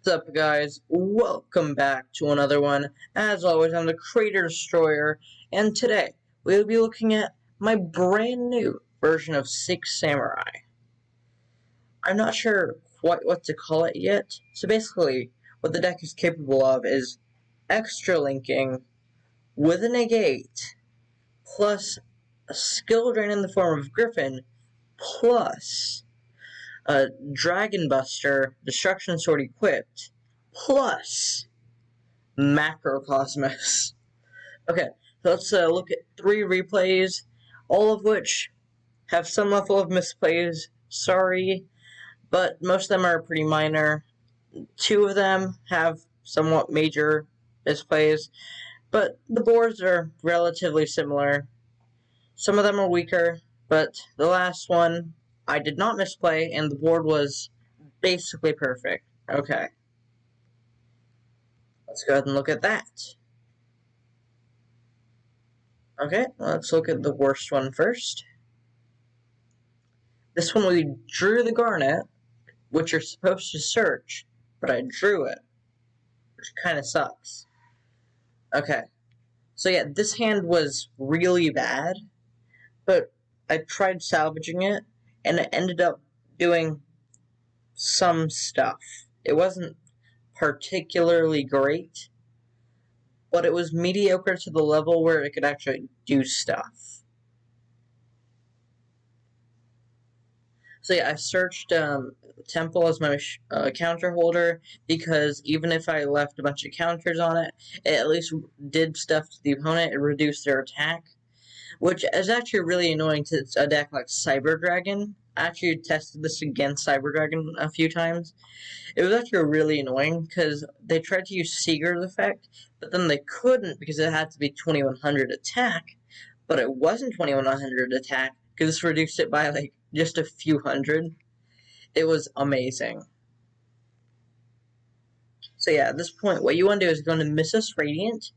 up, guys? Welcome back to another one. As always, I'm the Crater Destroyer, and today we'll be looking at my brand new version of Six Samurai. I'm not sure quite what to call it yet, so basically, what the deck is capable of is extra linking with a negate, plus a skill drain in the form of Griffin, plus a Dragon Buster Destruction Sword equipped, plus Macrocosmos. Okay, so let's look at 3 replays, all of which have some level of misplays. Sorry, but most of them are pretty minor. 2 of them have somewhat major misplays, but the boards are relatively similar. Some of them are weaker, but the last one I did not misplay, and the board was basically perfect. Okay. Let's go ahead and look at that. Okay, let's look at the worst one first. This one we drew the Garnet, which you're supposed to search, but I drew it, which kind of sucks. Okay. So yeah, this hand was really bad, but I tried salvaging it, and it ended up doing some stuff. It wasn't particularly great, but it was mediocre to the level where it could actually do stuff. So yeah, I searched Temple as my counter holder, because even if I left a bunch of counters on it, it at least did stuff to the opponent. It reduced their attack, which is actually really annoying to a deck like Cyber Dragon. I actually tested this against Cyber Dragon a few times. It was actually really annoying because they tried to use Sigurd's effect, but then they couldn't because it had to be 2100 attack, but it wasn't 2100 attack because this reduced it by like just a few hundred. It was amazing. So yeah, at this point, what you want to do is go into Missus Radiant,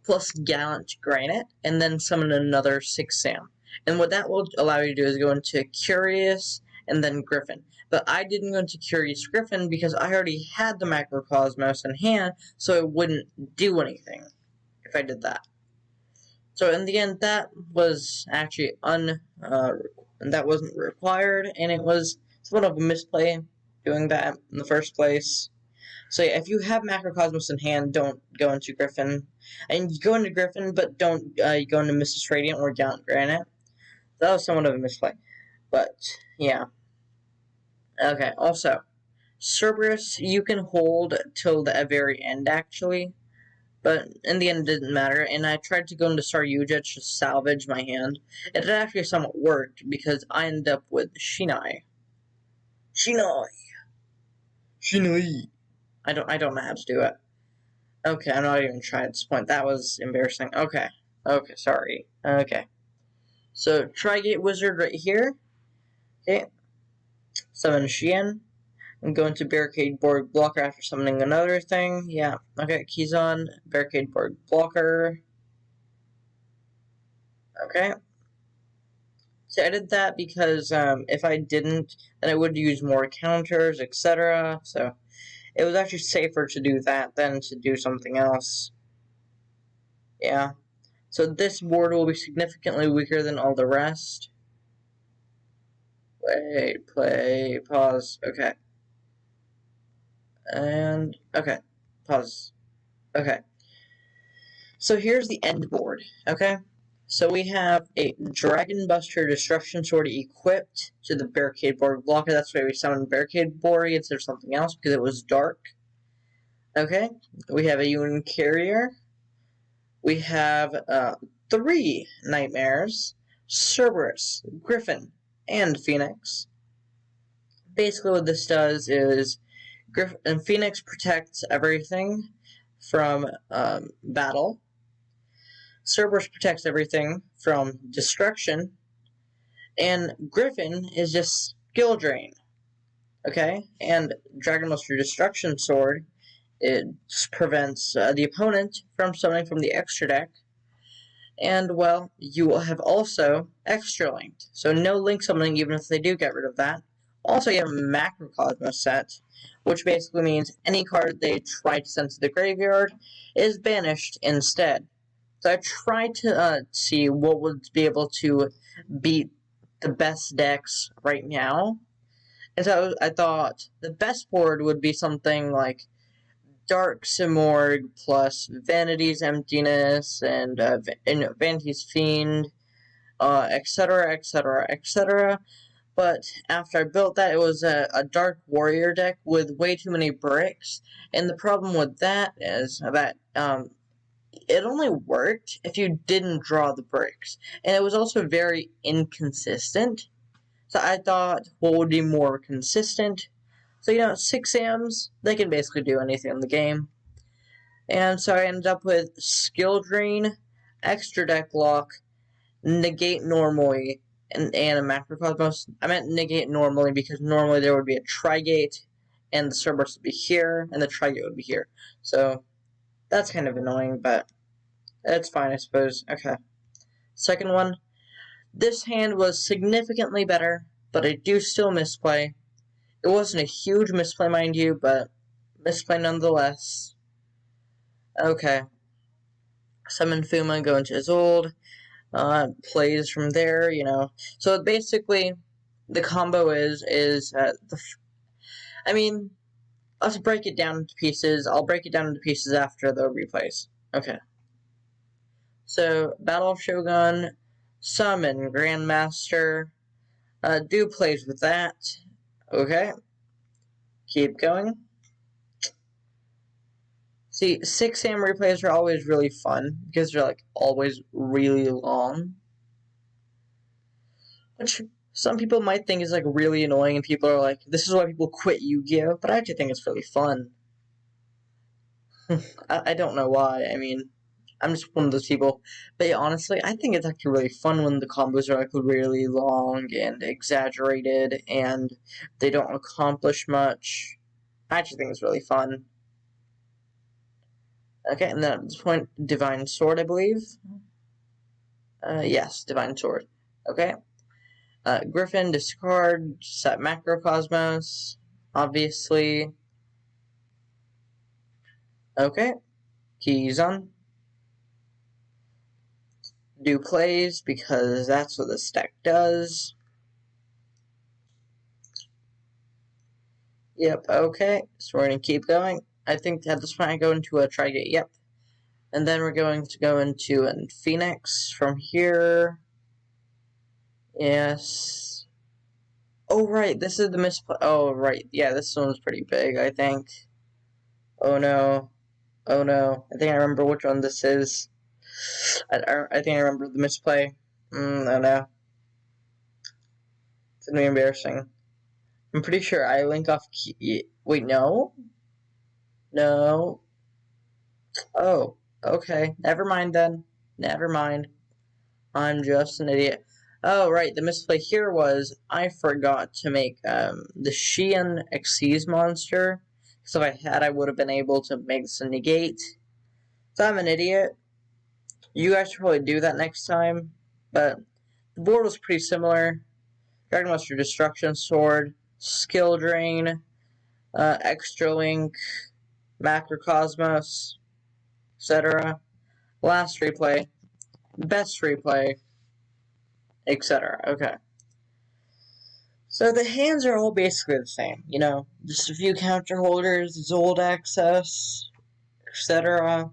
plus Gallant Granite, and then summon another 6 Sam. And what that will allow you to do is go into Curious, and then Griffin. But I didn't go into Curious Griffin because I already had the Macrocosmos in hand, so it wouldn't do anything if I did that. So in the end, that was actually that wasn't required, and it was somewhat of a misplay doing that in the first place. So yeah, if you have Macrocosmos in hand, don't go into Griffin. And you go into Griffin, but don't go into Missus Radiant or Gallant Granite. That was somewhat of a misplay. But, yeah. Okay, also, Cerberus you can hold till the very end, actually. But in the end, it didn't matter. And I tried to go into Saryuja to salvage my hand. It actually somewhat worked, because I ended up with Shinai. Shinai! I don't know how to do it. Okay, I'm not even trying at this point. That was embarrassing. Okay, sorry. Okay. So, Trigate Wizard right here. Okay. Summon Xian. And go into Barricade Board Blocker after summoning another thing. Yeah. Okay, Kizan, Barricade Board Blocker. Okay. So I did that because if I didn't, then I would use more counters, etc. So it was actually safer to do that than to do something else. Yeah. So this board will be significantly weaker than all the rest. Wait, play, pause, okay. And, okay, pause. Okay. So here's the end board, okay? So we have a Dragon Buster Destruction Sword equipped to the Barricade Board Blocker. That's why we summoned Barricade Board instead of something else, because it was dark. Okay, we have a Yuan Carrier. We have 3 Nightmares, Cerberus, Griffin, and Phoenix. Basically what this does is Phoenix protects everything from battle. Cerberus protects everything from destruction. And Griffin is just skill drain. Okay? And Dragon Buster Destruction Sword, it just prevents the opponent from summoning from the extra deck. And, well, you will have also extra linked. So no link summoning even if they do get rid of that. Also, you have a Macrocosmos set, which basically means any card they try to send to the graveyard is banished instead. So I tried to see what would be able to beat the best decks right now. And so I thought the best board would be something like Dark Simorgh plus Vanity's Emptiness and Vanity's Fiend, etc., etc., etc. But after I built that, it was a Dark Warrior deck with way too many bricks. And the problem with that is that it only worked if you didn't draw the bricks. And it was also very inconsistent. So I thought what would be more consistent. So, 6 Sams, they can basically do anything in the game. And so I ended up with Skill Drain, Extra Deck Lock, Negate Normally, and a Macrocosmos. I meant negate normally because normally there would be a Trigate, and the Cerberus would be here, and the Trigate would be here. So that's kind of annoying, but it's fine, I suppose. Okay. Second one. This hand was significantly better, but I do still misplay. It wasn't a huge misplay, mind you, but misplay nonetheless. Okay. Summon Fuma, go into Isolde. Plays from there, So basically, the combo is let's break it down into pieces. I'll break it down into pieces after the replays. Okay. So, Battle of Shogun, Summon Grandmaster, do plays with that. Okay. Keep going. See, 6 Sam replays are always really fun, because they're, always really long. Which some people might think is, really annoying, and people are like, this is why people quit Yu-Gi-Oh! But I actually think it's really fun. I don't know why, I'm just one of those people. But yeah, honestly, I think it's actually really fun when the combos are, really long and exaggerated, and they don't accomplish much. I actually think it's really fun. Okay, and then at this point, Divine Sword, I believe. Yes, Divine Sword. Okay. Griffin, discard, set Macrocosmos, obviously. Okay. Keys on. Do plays, because that's what this deck does. Yep, okay. So we're going to keep going. I think at this point I go into a Trigate, yep. And then we're going to go into a Phoenix from here. Yes. Oh, right, this is the misplay. Oh, right, yeah, this one's pretty big, I think. Oh, no. Oh, no. I think I remember which one this is. I think I remember the misplay. Oh, no. It's gonna be embarrassing. I'm pretty sure I link off key. Wait, no? No. Oh, okay. Never mind then. Never mind. I'm just an idiot. Oh, right. The misplay here was I forgot to make the Xian Xyz monster. So if I had, I would have been able to make this a negate. So I'm an idiot. You guys should probably do that next time. But the board was pretty similar. Dragon Master Destruction Sword, Skill Drain, Extra Link, Macrocosmos, etc. Last replay, best replay, etc. Okay. So the hands are all basically the same, just a few counter holders, Zold access, etc.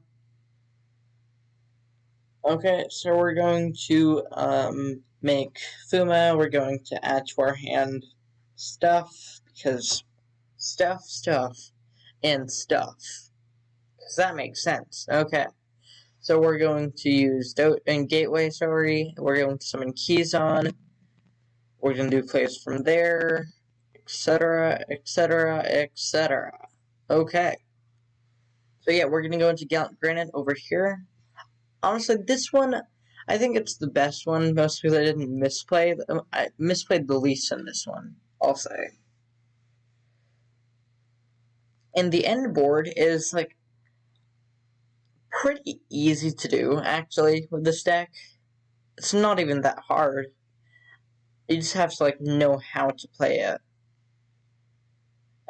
Okay, so we're going to make Fuma. We're going to add to our hand stuff, because stuff, and stuff. Because that makes sense. Okay. So we're going to use Gateway, sorry. We're going to summon Keyzon. We're going to do plays from there, etc., etc., etc. Okay. So yeah, we're going to go into Gallant Granite over here. Honestly, this one, I think it's the best one, mostly because I didn't misplay. I misplayed the least in this one, I'll say. And the end board is, pretty easy to do, actually, with this deck. It's not even that hard. You just have to, know how to play it.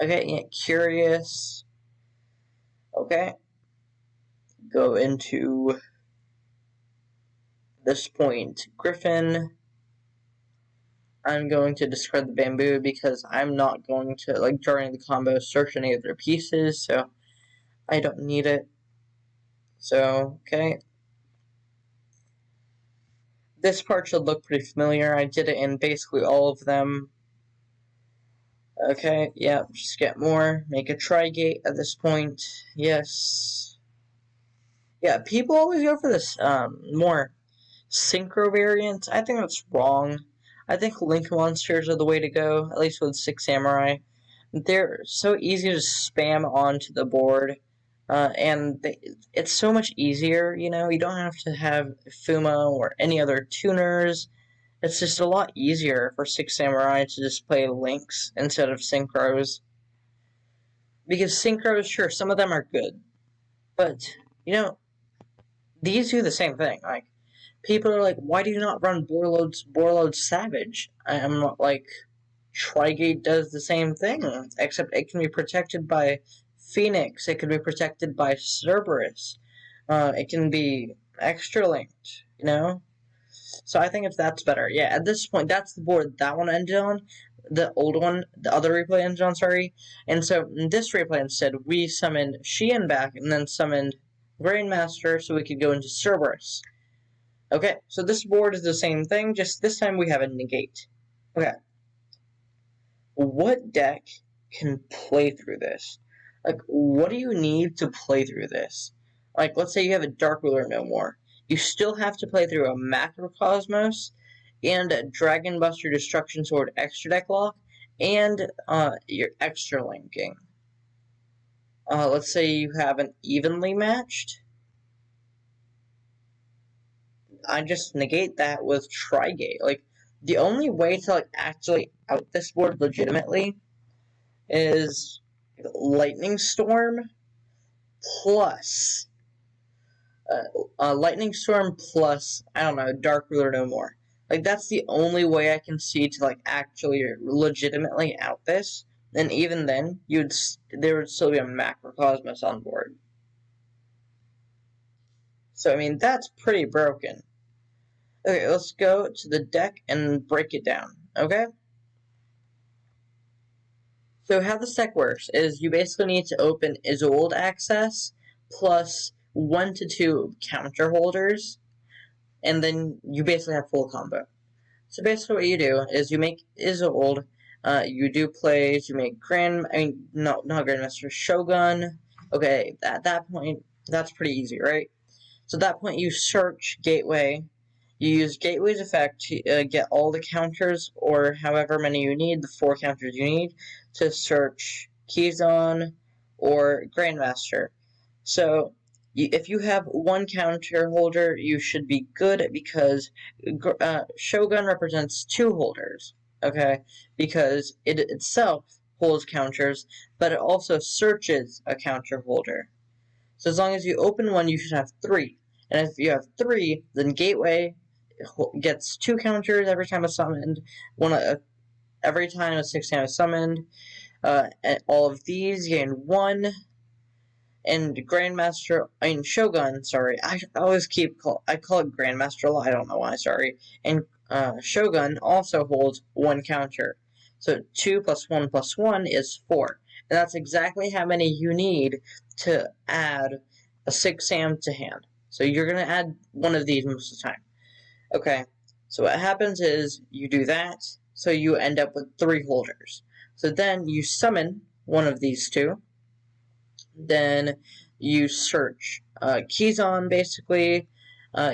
Okay, yeah, Curious. Okay. Go into this point, Griffin. I'm going to discard the bamboo because I'm not going to, like, during the combo, search any of their pieces, so I don't need it. So, okay. This part should look pretty familiar. I did it in basically all of them. Okay, yeah, just get more. Make a Trigate at this point. Yes. Yeah, people always go for this more synchro variant. I think that's wrong. I think Link monsters are the way to go, at least with Six Samurai. They're so easy to spam onto the board, it's so much easier, you know? You don't have to have Fuma or any other tuners. It's just a lot easier for Six Samurai to just play Links instead of Synchros. Because Synchros, sure, some of them are good, but, you know, these do the same thing. Like, people are like, why do you not run Borreload's Savage? I'm not like, Trigate does the same thing, except it can be protected by Phoenix, it can be protected by Cerberus, it can be extra linked, you know? So I think if that's better. Yeah, at this point, that's the board that one ended on. The old one, the other replay ended on, sorry. And so in this replay instead, we summoned Xian back and then summoned Grandmaster so we could go into Cerberus. Okay, so this board is the same thing, just this time we have a negate. Okay. What deck can play through this? Like, what do you need to play through this? Like, let's say you have a Dark Ruler no more. You still have to play through a Macrocosmos and a Dragon Buster Destruction Sword extra deck lock and your extra linking. Let's say you have an evenly matched. I just negate that with Trigate. Like, the only way to like actually out this board legitimately is Lightning Storm plus Lightning Storm plus, I don't know, Dark Ruler no more. Like, that's the only way I can see to like actually legitimately out this. And even then, there would still be a Macrocosmos on board. So I mean, that's pretty broken. Okay, let's go to the deck and break it down. Okay. So how this deck works is you basically need to open Isolde access plus 1 to 2 counter holders, and then you basically have full combo. So basically what you do is you make Isolde, you do plays, you make not Grandmaster, Shogun. Okay, at that point, that's pretty easy, right? So at that point you search Gateway, you use Gateway's effect to get all the counters, or however many you need, the 4 counters you need, to search Kizon or Grandmaster. So, if you have 1 counter holder, you should be good, because Shogun represents 2 holders, okay? Because it itself holds counters, but it also searches a counter holder. So as long as you open 1, you should have 3. And if you have 3, then Gateway gets 2 counters every time it's summoned, every time a 6 is summoned, and all of these gain 1, and Shogun, sorry, I always I call it Grandmaster a lot, I don't know why, sorry, and Shogun also holds 1 counter, so 2 plus 1 plus 1 is 4, and that's exactly how many you need to add a 6 Sam to hand. So you're going to add one of these most of the time. Okay, so what happens is you do that, so you end up with 3 holders. So then you summon one of these 2, then you search Kizon, basically.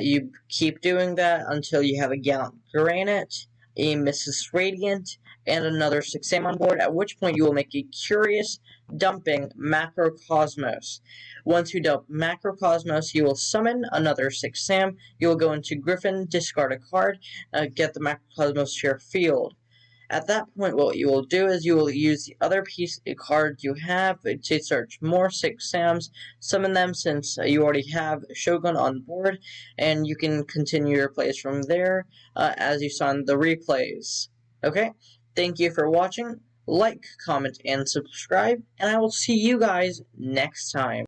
You keep doing that until you have a Gallant Granite, a Mrs. Radiant, and another 6 Sam on board, at which point you will make a Curious dumping Macrocosmos. Once you dump Macrocosmos, you will summon another 6 Sam. You will go into Griffin, discard a card, get the Macrocosmos to your field. At that point, what you will do is you will use the other cards you have to search more 6 Sams, summon them since you already have Shogun on board, and you can continue your plays from there as you saw in the replays. Okay, thank you for watching. like, comment, and subscribe, and I will see you guys next time.